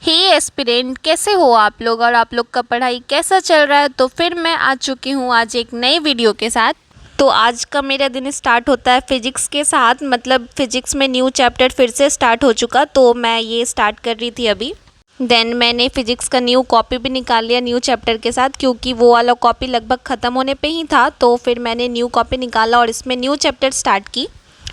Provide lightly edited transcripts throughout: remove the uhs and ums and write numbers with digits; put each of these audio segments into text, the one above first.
हे aspirant, कैसे हो आप लोग और आप लोग का पढ़ाई कैसा चल रहा है। तो फिर मैं आ चुकी हूँ आज एक नई वीडियो के साथ। तो आज का मेरा दिन स्टार्ट होता है फिजिक्स के साथ, मतलब फिजिक्स में न्यू चैप्टर फिर से स्टार्ट हो चुका, तो मैं ये स्टार्ट कर रही थी अभी। देन मैंने फिजिक्स का न्यू कॉपी भी निकाल लिया न्यू चैप्टर के साथ, क्योंकि वो वाला कॉपी लगभग ख़त्म होने पे ही था। तो फिर मैंने न्यू कॉपी निकाला और इसमें न्यू चैप्टर स्टार्ट की।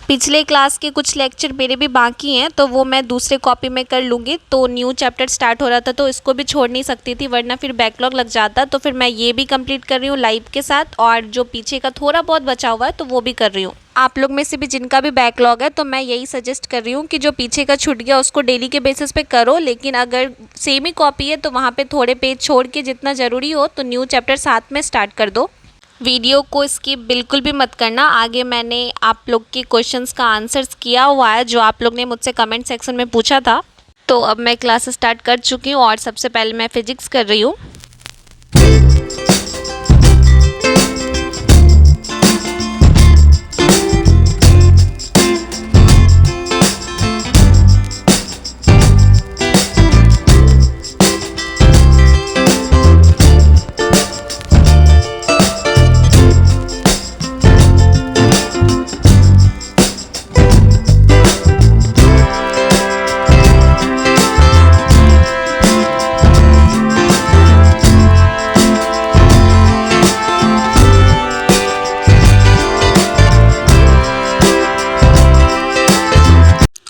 पिछले क्लास के कुछ लेक्चर मेरे भी बाकी हैं, तो वो मैं दूसरे कॉपी में कर लूँगी। तो न्यू चैप्टर स्टार्ट हो रहा था तो इसको भी छोड़ नहीं सकती थी, वरना फिर बैकलॉग लग जाता। तो फिर मैं ये भी कंप्लीट कर रही हूँ लाइव के साथ, और जो पीछे का थोड़ा बहुत बचा हुआ है तो वो भी कर रही हूँ। आप लोग में से भी जिनका भी बैकलॉग है तो मैं यही सजेस्ट कर रही हूँ कि जो पीछे का छूट गया उसको डेली के बेसिस पे करो, लेकिन अगर सेम ही कॉपी है तो वहाँ पे थोड़े पेज छोड़ के जितना ज़रूरी हो तो न्यू चैप्टर साथ में स्टार्ट कर दो। वीडियो को स्किप बिल्कुल भी मत करना। आगे मैंने आप लोग के क्वेश्चंस का आंसर्स किया हुआ है जो आप लोग ने मुझसे कमेंट सेक्शन में पूछा था। तो अब मैं क्लास स्टार्ट कर चुकी हूँ और सबसे पहले मैं फिजिक्स कर रही हूँ।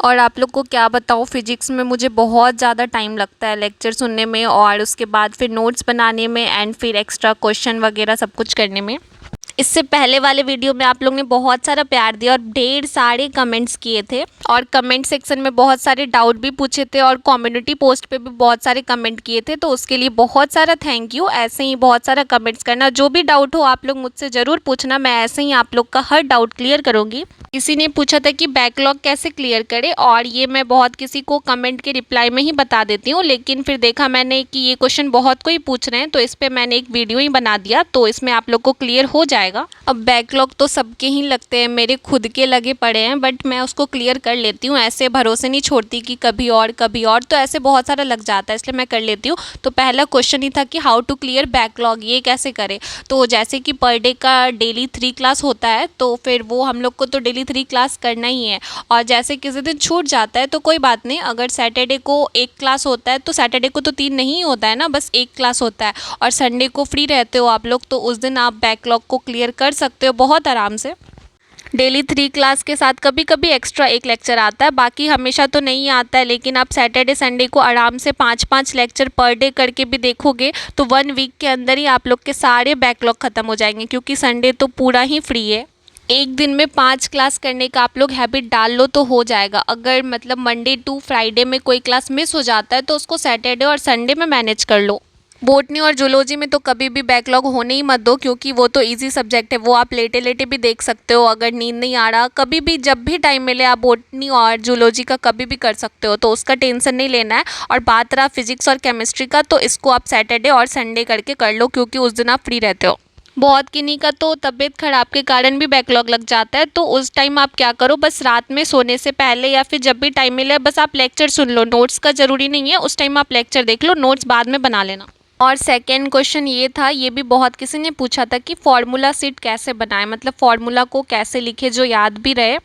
और आप लोग को क्या बताऊँ, फिजिक्स में मुझे बहुत ज़्यादा टाइम लगता है लेक्चर सुनने में, और उसके बाद फिर नोट्स बनाने में, एंड फिर एक्स्ट्रा क्वेश्चन वगैरह सब कुछ करने में। इससे पहले वाले वीडियो में आप लोग ने बहुत सारा प्यार दिया और ढेर सारे कमेंट्स किए थे, और कमेंट सेक्शन में बहुत सारे डाउट भी पूछे थे, और कम्युनिटी पोस्ट पे भी बहुत सारे कमेंट किए थे। तो उसके लिए बहुत सारा थैंक यू। ऐसे ही बहुत सारा कमेंट्स करना, जो भी डाउट हो आप लोग मुझसे ज़रूर पूछना, मैं ऐसे ही आप लोग का हर डाउट क्लियर करूँगी। किसी ने पूछा था कि बैकलॉग कैसे क्लियर करें, और ये मैं बहुत किसी को कमेंट के रिप्लाई में ही बता देती हूँ, लेकिन फिर देखा मैंने कि ये क्वेश्चन बहुत कोई पूछ रहे हैं, तो इस पर मैंने एक वीडियो ही बना दिया, तो इसमें आप लोग को क्लियर हो जाएगा। अब बैकलॉग तो सबके ही लगते हैं, मेरे खुद के लगे पड़े हैं, बट मैं उसको क्लियर कर लेती हूँ। ऐसे भरोसे नहीं छोड़ती कि कभी और कभी और, तो ऐसे बहुत सारा लग जाता है, इसलिए मैं कर लेती हूँ। तो पहला क्वेश्चन ही था कि हाउ टू क्लियर बैकलॉग, ये कैसे करें। तो जैसे कि पर डे का डेली 3 क्लास होता है, तो फिर वो हम लोग को तो डेली 3 क्लास करना ही है। और जैसे किसी दिन छूट जाता है तो कोई बात नहीं, अगर सैटरडे को 1 क्लास होता है तो सैटरडे को तो 3 नहीं होता है ना, बस 1 क्लास होता है, और संडे को फ्री रहते हो आप लोग, तो उस दिन आप बैकलॉग को क्लियर कर सकते हो बहुत आराम से। डेली 3 क्लास के साथ कभी कभी एक्स्ट्रा 1 लेक्चर आता है, बाकी हमेशा तो नहीं आता है, लेकिन आप सैटरडे संडे को आराम से 5-5 लेक्चर पर डे करके भी देखोगे तो 1 वीक के अंदर ही आप लोग के सारे बैकलॉग ख़त्म हो जाएंगे, क्योंकि संडे तो पूरा ही फ्री है। एक दिन में 5 क्लास करने का आप लोग हैबिट डाल लो तो हो जाएगा। अगर मतलब मंडे टू फ्राइडे में कोई क्लास मिस हो जाता है तो उसको सैटरडे और संडे में मैनेज कर लो। बोटनी और जूलॉजी में तो कभी भी बैकलॉग होने ही मत दो, क्योंकि वो तो इजी सब्जेक्ट है, वो आप लेटे लेटे भी देख सकते हो। अगर नींद नहीं आ रहा, कभी भी जब भी टाइम मिले आप बोटनी और जूलॉजी का कभी भी कर सकते हो, तो उसका टेंशन नहीं लेना है। और बात रहा फिजिक्स और केमिस्ट्री का, तो इसको आप सैटरडे और संडे करके कर लो, क्योंकि उस दिन आप फ्री रहते हो। बहुत किन्हीं का तो तबीयत खराब के कारण भी बैकलॉग लग जाता है, तो उस टाइम आप क्या करो, बस रात में सोने से पहले या फिर जब भी टाइम मिले बस आप लेक्चर सुन लो। नोट्स का ज़रूरी नहीं है, उस टाइम आप लेक्चर देख लो, नोट्स बाद में बना लेना। और सेकंड क्वेश्चन ये था, ये भी बहुत किसी ने पूछा था कि फार्मूला शीट कैसे बनाएं, मतलब फार्मूला को कैसे लिखे जो याद भी रहे।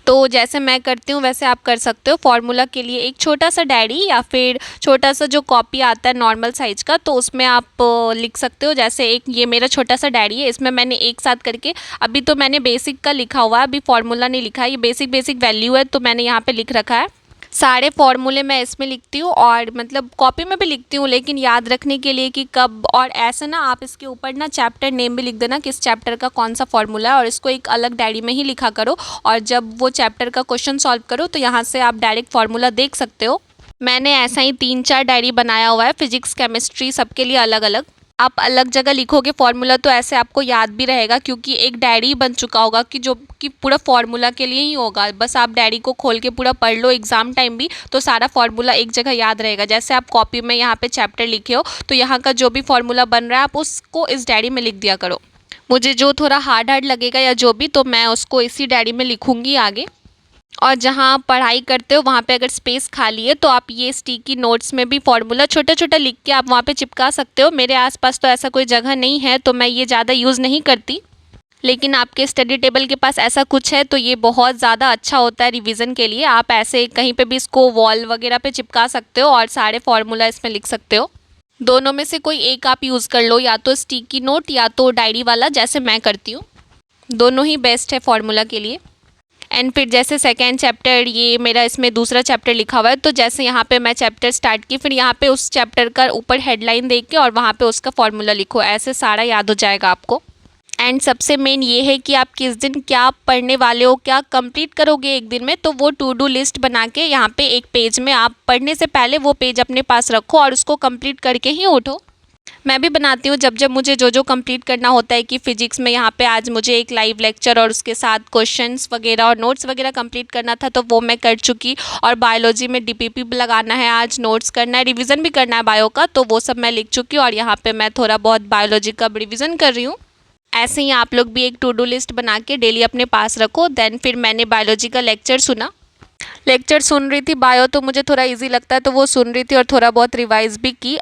तो जैसे मैं करती हूँ वैसे आप कर सकते हो। फार्मूला के लिए एक छोटा सा डायरी या फिर छोटा सा जो कॉपी आता है नॉर्मल साइज़ का, तो उसमें आप लिख सकते हो। जैसे एक ये मेरा छोटा सा डायरी है, इसमें मैंने एक साथ करके, अभी तो मैंने बेसिक का लिखा हुआ है, अभी फार्मूला नहीं लिखा है, ये बेसिक बेसिक वैल्यू है तो मैंने यहाँ पे लिख रखा है। सारे फॉर्मूले मैं इसमें लिखती हूँ, और मतलब कॉपी में भी लिखती हूँ, लेकिन याद रखने के लिए कि कब, और ऐसे ना आप इसके ऊपर ना चैप्टर नेम भी लिख देना, किस चैप्टर का कौन सा फॉर्मूला है, और इसको एक अलग डायरी में ही लिखा करो। और जब वो चैप्टर का क्वेश्चन सॉल्व करो तो यहाँ से आप डायरेक्ट फार्मूला देख सकते हो। मैंने ऐसा ही 3-4 डायरी बनाया हुआ है, फिजिक्स केमिस्ट्री सबके लिए अलग अलग। आप अलग जगह लिखोगे फार्मूला तो ऐसे आपको याद भी रहेगा, क्योंकि एक डायरी बन चुका होगा कि जो कि पूरा फार्मूला के लिए ही होगा। बस आप डायरी को खोल के पूरा पढ़ लो एग्जाम टाइम भी, तो सारा फार्मूला एक जगह याद रहेगा। जैसे आप कॉपी में यहाँ पे चैप्टर लिखे हो तो यहाँ का जो भी फार्मूला बन रहा है आप उसको इस डायरी में लिख दिया करो। मुझे जो थोड़ा हार्ड लगेगा या जो भी, तो मैं उसको इसी डायरी में लिखूँगी आगे। और जहाँ आप पढ़ाई करते हो वहाँ पे अगर स्पेस खाली है तो आप ये स्टिकी नोट्स में भी फार्मूला छोटा छोटा लिख के आप वहाँ पे चिपका सकते हो। मेरे आसपास तो ऐसा कोई जगह नहीं है तो मैं ये ज़्यादा यूज़ नहीं करती, लेकिन आपके स्टडी टेबल के पास ऐसा कुछ है तो ये बहुत ज़्यादा अच्छा होता है रिवीजन के लिए। आप ऐसे कहीं पे भी इसको वॉल वगैरह पे चिपका सकते हो और सारे फार्मूला इसमें लिख सकते हो। दोनों में से कोई एक आप यूज़ कर लो, या तो स्टिकी नोट या तो डायरी वाला, जैसे मैं करती हूँ। दोनों ही बेस्ट है फार्मूला के लिए। एंड फिर जैसे सेकेंड चैप्टर, ये मेरा इसमें दूसरा चैप्टर लिखा हुआ है, तो जैसे यहाँ पे मैं चैप्टर स्टार्ट की, फिर यहाँ पे उस चैप्टर का ऊपर हेडलाइन देख के और वहाँ पे उसका फार्मूला लिखो, ऐसे सारा याद हो जाएगा आपको। एंड सबसे मेन ये है कि आप किस दिन क्या पढ़ने वाले हो, क्या कंप्लीट करोगे एक दिन में, तो वो टू डू लिस्ट बना के यहाँ पे एक पेज में आप पढ़ने से पहले वो पेज अपने पास रखो और उसको कंप्लीट करके ही उठो। मैं भी बनाती हूँ जब जब मुझे जो कंप्लीट करना होता है कि फ़िज़िक्स में यहाँ पे आज मुझे एक लाइव लेक्चर और उसके साथ क्वेश्चंस वगैरह और नोट्स वगैरह कंप्लीट करना था, तो वो मैं कर चुकी। और बायोलॉजी में डीपीपी लगाना है, आज नोट्स करना है, रिवीजन भी करना है बायो का, तो वो सब मैं लिख चुकी और यहाँ पे मैं थोड़ा बहुत बायोलॉजी का रिवीजन कर रही हूँ। ऐसे ही आप लोग भी एक टू डू लिस्ट बना के डेली अपने पास रखो। देन फिर मैंने बायोलॉजी का लेक्चर सुना, लेक्चर सुन रही थी बायो, तो मुझे थोड़ा ईजी लगता है तो वो सुन रही थी और थोड़ा बहुत रिवाइज भी की।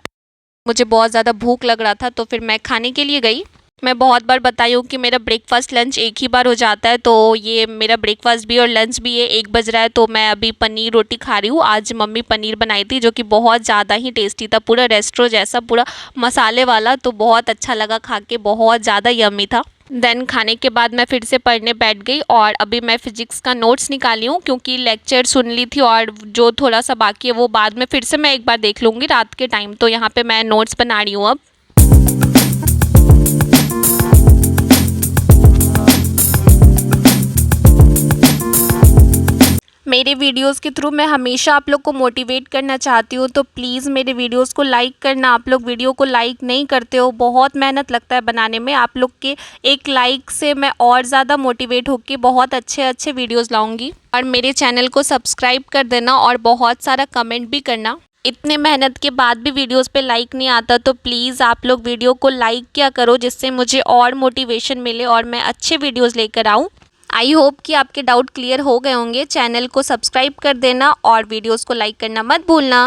मुझे बहुत ज़्यादा भूख लग रहा था तो फिर मैं खाने के लिए गई। मैं बहुत बार बताई हूँ कि मेरा ब्रेकफास्ट लंच एक ही बार हो जाता है, तो ये मेरा ब्रेकफास्ट भी और लंच भी है, 1 बज रहा है, तो मैं अभी पनीर रोटी खा रही हूँ। आज मम्मी पनीर बनाई थी जो कि बहुत ज़्यादा ही टेस्टी था, पूरा रेस्टोरेंट जैसा, पूरा मसाले वाला, तो बहुत अच्छा लगा खा के, बहुत ज़्यादा यम्मी था। देन खाने के बाद मैं फिर से पढ़ने बैठ गई और अभी मैं फ़िज़िक्स का नोट्स निकाली हूँ, क्योंकि लेक्चर सुन ली थी और जो थोड़ा सा बाकी है वो बाद में फिर से मैं एक बार देख लूँगी रात के टाइम। तो यहाँ पे मैं नोट्स बना रही हूँ अब। मेरे वीडियोस के थ्रू मैं हमेशा आप लोग को मोटिवेट करना चाहती हूँ, तो प्लीज़ मेरे वीडियोस को लाइक करना। आप लोग वीडियो को लाइक नहीं करते हो, बहुत मेहनत लगता है बनाने में। आप लोग के एक लाइक से मैं और ज़्यादा मोटिवेट होकर बहुत अच्छे अच्छे वीडियोस लाऊंगी। और मेरे चैनल को सब्सक्राइब कर देना और बहुत सारा कमेंट भी करना। इतने मेहनत के बाद भी वीडियोस पे लाइक नहीं आता, तो प्लीज़ आप लोग वीडियो को लाइक क्या करो, जिससे मुझे और मोटिवेशन मिले और मैं अच्छे वीडियोज़ लेकर आऊँ। आई होप कि आपके डाउट क्लियर हो गए होंगे। चैनल को सब्सक्राइब कर देना और वीडियोस को लाइक करना मत भूलना।